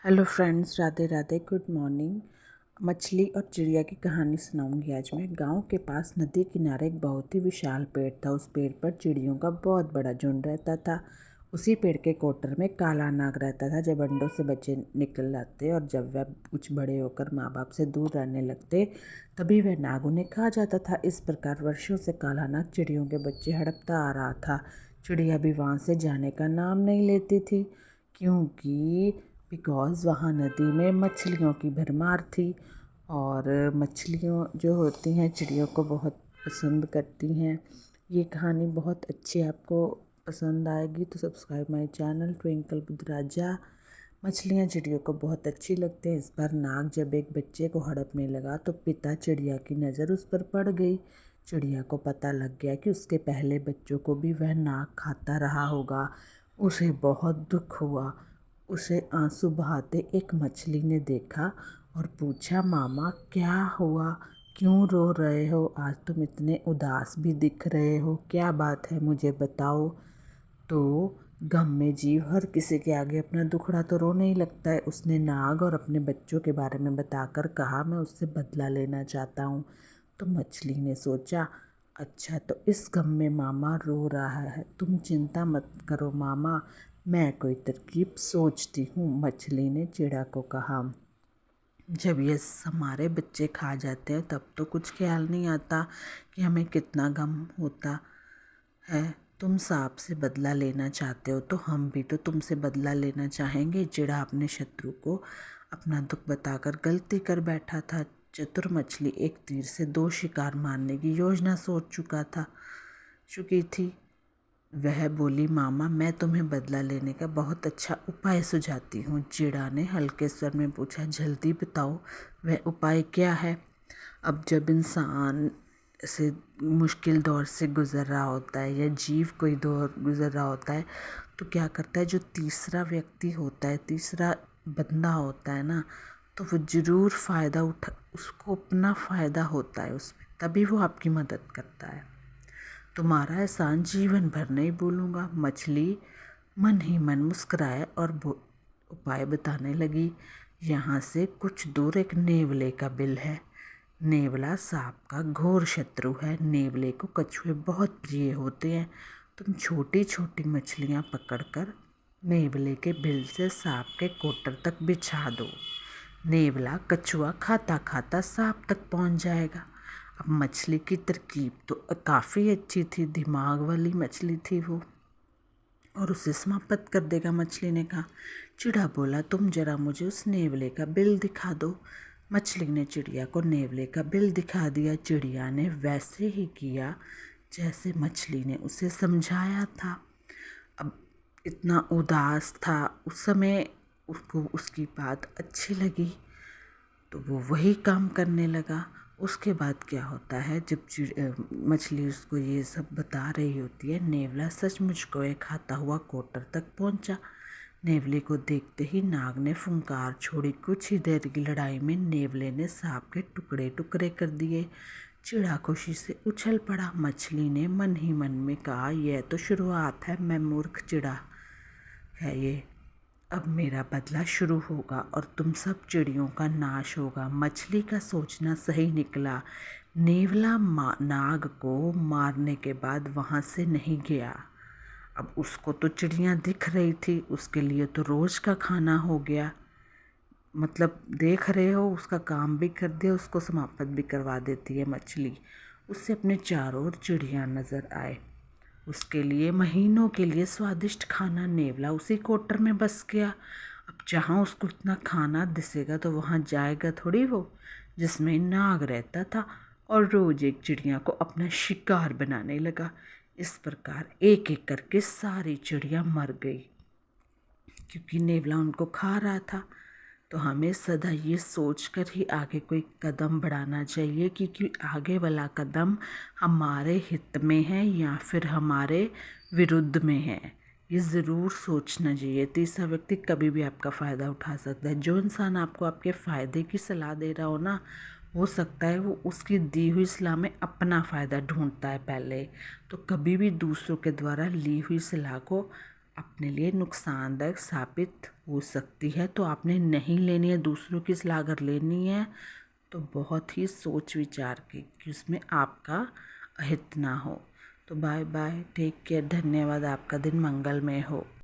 Hello friends, Radhe Radhe, good morning. मछली और चिड़िया की कहानी सुनाऊंगी आज मैं। गांव के पास नदी किनारे एक बहुत ही विशाल पेड़ था। उस पेड़ पर चिड़ियों का बहुत बड़ा झुंड रहता था। उसी पेड़ के कोटर में काला नाग रहता था। जब अंडों से बच्चे निकल आते और जब वह कुछ बड़े होकर माँ बाप से दूर रहने लगते, तभी वह नाग उन्हें खा जाता था। इस प्रकार वर्षों से काला नाग चिड़ियों के बच्चे हड़पता आ रहा था। चिड़िया भी वहाँ से जाने का नाम नहीं लेती थी, क्योंकि बिकॉज़ वहाँ नदी में मछलियों की भरमार थी। और मछलियों जो होती हैं चिड़ियों को बहुत पसंद करती हैं। ये कहानी बहुत अच्छी आपको पसंद आएगी, तो subscribe my channel Twinkle with Raja. मछलियाँ चिड़ियों को बहुत अच्छी लगती हैं। इस बार नाग जब एक बच्चे को हड़पने लगा तो पिता चिड़िया की नज़र उस पर पड़ गई। चिड़िया को पता लग गया कि उसके पहले बच्चों को भी वह नाग खाता रहा होगा। उसे बहुत दुख हुआ। उसे आंसू बहाते एक मछली ने देखा और पूछा, मामा क्या हुआ, क्यों रो रहे हो? आज तुम इतने उदास भी दिख रहे हो, क्या बात है, मुझे बताओ। तो गम में जीव हर किसी के आगे अपना दुखड़ा तो रोने ही लगता है। उसने नाग और अपने बच्चों के बारे में बताकर कहा, मैं उससे बदला लेना चाहता हूँ। तो मछली ने सोचा, अच्छा तो इस गम में मामा रो रहा है, तुम चिंता मत करो मामा, मैं कोई तरकीब सोचती हूँ। मछली ने चिड़ा को कहा। जब ये हमारे बच्चे खा जाते हैं तब तो कुछ ख्याल नहीं आता कि हमें कितना गम होता है। तुम सांप से बदला लेना चाहते हो तो हम भी तो तुमसे बदला लेना चाहेंगे। चिड़ा अपने शत्रु को अपना दुख बताकर गलती कर बैठा था। चतुर मछली एक तीर से दो शिकार मारने की योजना सोच चुकी थी। वह बोली, मामा मैं तुम्हें बदला लेने का बहुत अच्छा उपाय सुझाती हूँ। चिड़ा ने हल्के स्वर में पूछा, जल्दी बताओ वह उपाय क्या है। अब जब इंसान से मुश्किल दौर से गुज़र रहा होता है या जीव कोई दौर गुज़र रहा होता है तो क्या करता है, जो तीसरा व्यक्ति होता है, तीसरा बंदा होता है ना, तो वो ज़रूर फ़ायदा उसको अपना फ़ायदा होता है उसमें, तभी वो आपकी मदद करता है। तुम्हारा एहसान जीवन भर नहीं भूलूंगा। मछली मन ही मन मुस्कुराए और उपाय बताने लगी। यहाँ से कुछ दूर एक नेवले का बिल है। नेवला सांप का घोर शत्रु है। नेवले को कछुए बहुत प्रिय होते हैं। तुम छोटी छोटी मछलियाँ पकड़कर नेवले के बिल से सांप के कोटर तक बिछा दो। नेवला कछुआ खाता खाता सांप तक पहुँच जाएगा। अब मछली की तरकीब तो काफ़ी अच्छी थी, दिमाग वाली मछली थी वो, और उसे समाप्त कर देगा। मछली ने कहा। चिड़ा बोला, तुम जरा मुझे उस नेवले का बिल दिखा दो। मछली ने चिड़िया को नेवले का बिल दिखा दिया। चिड़िया ने वैसे ही किया जैसे मछली ने उसे समझाया था। अब इतना उदास था उस समय, उसको उसकी बात अच्छी लगी तो वो वही काम करने लगा। उसके बाद क्या होता है, जब मछली उसको ये सब बता रही होती है, नेवला सचमुच को एक खाता हुआ कोटर तक पहुंचा। नेवले को देखते ही नाग ने फुंकार छोड़ी। कुछ ही देर की लड़ाई में नेवले ने सांप के टुकड़े टुकड़े कर दिए। चिड़ा खुशी से उछल पड़ा। मछली ने मन ही मन में कहा, यह तो शुरुआत है, मैं मूर्ख चिड़ा है ये, अब मेरा बदला शुरू होगा और तुम सब चिड़ियों का नाश होगा। मछली का सोचना सही निकला। नेवला नाग को मारने के बाद वहाँ से नहीं गया। अब उसको तो चिड़ियाँ दिख रही थी, उसके लिए तो रोज़ का खाना हो गया। मतलब देख रहे हो, उसका काम भी कर दिया, उसको समाप्त भी करवा देती है मछली। उससे अपने चारों ओर चिड़ियाँ नज़र आए। उसके लिए महीनों के लिए स्वादिष्ट खाना। नेवला उसी कोटर में बस गया। अब जहाँ उसको इतना खाना दिसेगा तो वहाँ जाएगा थोड़ी वो, जिसमें नाग रहता था, और रोज़ एक चिड़िया को अपना शिकार बनाने लगा। इस प्रकार एक एक करके सारी चिड़िया मर गई, क्योंकि नेवला उनको खा रहा था। तो हमें सदा ये सोच कर ही आगे कोई कदम बढ़ाना चाहिए, क्योंकि आगे वाला कदम हमारे हित में है या फिर हमारे विरुद्ध में है, ये ज़रूर सोचना चाहिए। तीसरा व्यक्ति कभी भी आपका फ़ायदा उठा सकता है। जो इंसान आपको आपके फ़ायदे की सलाह दे रहा हो ना, हो सकता है वो उसकी दी हुई सलाह में अपना फ़ायदा ढूंढता है पहले। तो कभी भी दूसरों के द्वारा ली हुई सलाह को अपने लिए नुकसानदायक साबित हो सकती है, तो आपने नहीं लेनी है। दूसरों की सलाह अगर लेनी है तो बहुत ही सोच विचार के कि उसमें आपका अहित ना हो। तो बाय बाय, टेक केयर, धन्यवाद। आपका दिन मंगलमय हो।